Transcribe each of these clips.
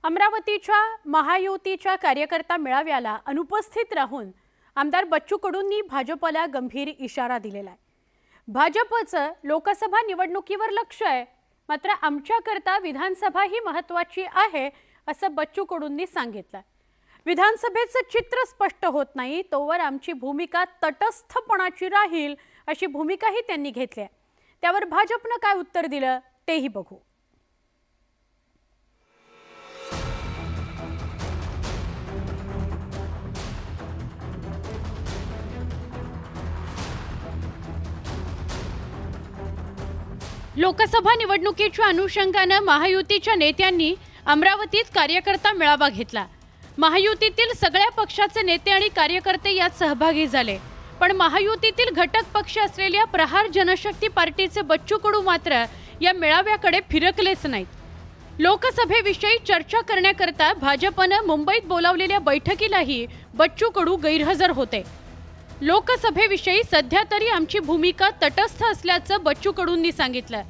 अमरावतीच्या महायुतीच्या कार्यकर्ता मेळाव्याला अनुपस्थित राहून आमदार बच्चू कडूंनी भाजपला गंभीर इशारा दिलेला आहे। भाजपचं लोकसभा निवडणुकीवर लक्ष आहे, मात्र आमच्याकरता विधानसभा ही महत्त्वाची आहे असं बच्चू कडूंनी सांगितलं। विधानसभेचं चित्र स्पष्ट होत नाही तोवर आमची भूमिका तटस्थपणाची राहील अशी भूमिकाही त्यांनी घेतली आहे। त्यावर भाजपनं काय उत्तर दिलं तेही बघू। लोकसभा निवडणुकीच्या अनुषंगाने महायुतीच्या नेत्यांनी अमरावतीत कार्यकर्ता मेळावा घेतला। महायुतीतील सगळ्या पक्षाचे नेते आणि कार्यकर्ते यात सहभागी झाले, पण महायुतीतील घटक पक्ष असलेल्या प्रहार जनशक्ती पार्टीचे बच्चू कडू मात्र या मेळाव्याकडे फिरकलेच नाहीत। लोकसभेविषयी चर्चा करण्याकरता भाजपने मुंबईत बोलावलेल्या बैठकीलाही बच्चू कडू गैरहजर होते। लोकसभेविषयी सध्या तरी आमची भूमिका तटस्थ असल्याचं बच्चू कडूंनी सांगितलं।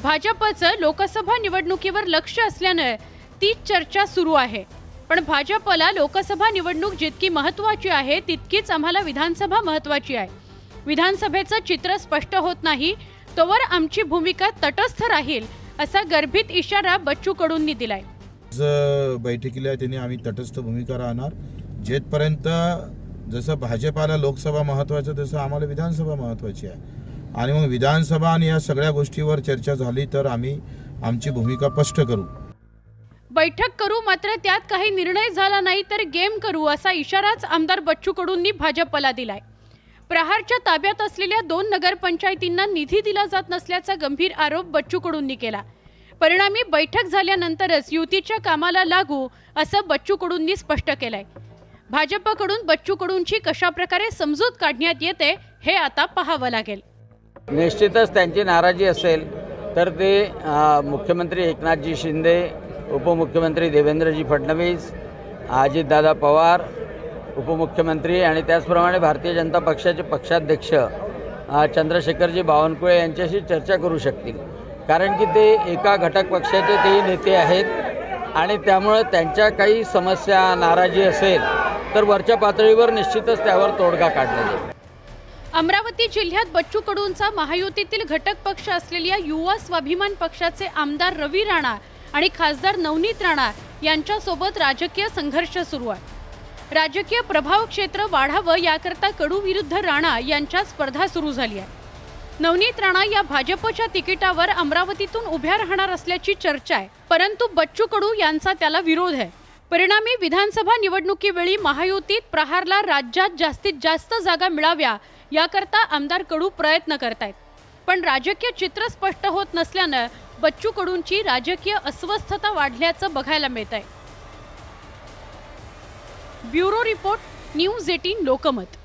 भाजपचं लोकसभा निवडणुकीवर लक्ष असल्याने ती चर्चा सुरू आहे, पण भाजपला लोकसभा निवडणूक जितकी महत्त्वाची आहे तितकीच आम्हाला विधानसभा महत्त्वाची आहे। विधानसभेचं चित्र स्पष्ट होत नाही तोवर आमची भूमिका तटस्थ राहील असा गर्भित इशारा बच्चू कडूंनी दिलाय। बैठकीला त्यांनी आम्ही तटस्थ भूमिका राहणार, जेथपर्यंत जसं भाजपाला लोकसभा महत्त्वाचं तसं आम्हाला विधानसभा महत्त्वाची आहे आणि मग विधानसभा आणि या सगळ्या गोष्टीवर चर्चा झाली तर आम्ही आमची भूमिका स्पष्ट करू। बैठक करू, मात्र त्यात काही निर्णय झाला नाही तर गेम करू असा इशाराच आमदार बच्चू कडूंनी भाजपला दिलाय। प्रहारच्या ताब्यात असलेल्या 2 नगरपंचायतींना निधी दिला जात नसल्याचा गंभीर आरोप बच्चू कडूंनी केला। परिणामी बैठक झाल्यानंतरच युतीच्या कामाला लागू असं बच्चू कडूंनी स्पष्ट केलंय। भाजपकडून बच्चू कडूंची कशा प्रकारे समजूत काढण्यात येते हे आता पाहावं लागेल। निश्चितच त्यांची नाराजी असेल तर ते मुख्यमंत्री एकनाथजी शिंदे, उपमुख्यमंत्री देवेंद्रजी फडणवीस, अजितदादा पवार उपमुख्यमंत्री आणि त्याचप्रमाणे भारतीय जनता पक्षाचे पक्षाध्यक्ष चंद्रशेखरजी बावनकुळे यांच्याशी चर्चा करू शकतील, कारण की ते एका घटक पक्षाचे तेही नेते आहेत आणि त्यामुळे त्यांच्या काही समस्या नाराजी असेल तर वरच्या पातळीवर निश्चितच त्यावर तोडगा काढला जाईल। अमरावती जिल्ह्यात बच्चू कडूंचा महायुतीतील घटक पक्ष असलेल्या युवा स्वाभिमान पक्षाचे आमदार रवी राणा आणि खासदार नवनीत राणा यांच्यासोबत राजकीय संघर्ष सुरू आहे। राजकीय प्रभाव क्षेत्र वाढावं याकरता कडू विरुद्ध राणा यांच्यात स्पर्धा सुरू झाली आहे। नवनीत राणा या भाजपच्या तिकिटावर अमरावतीतून उभ्या राहणार असल्याची चर्चा आहे, परंतु बच्चू कडू यांचा त्याला विरोध आहे। परिणामी विधानसभा निवडणुकीवेळी महायुतीत प्रहारला राज्यात जास्तीत जास्त जागा मिळाव्या याकरता आमदार कडू प्रयत्न करतायत, पण राजकीय चित्र स्पष्ट होत नसल्याने बच्चू कडूंची राजकीय अस्वस्थता वाढल्याचं बघायला मिळतंय। Bureau report, news 18 Lokmat.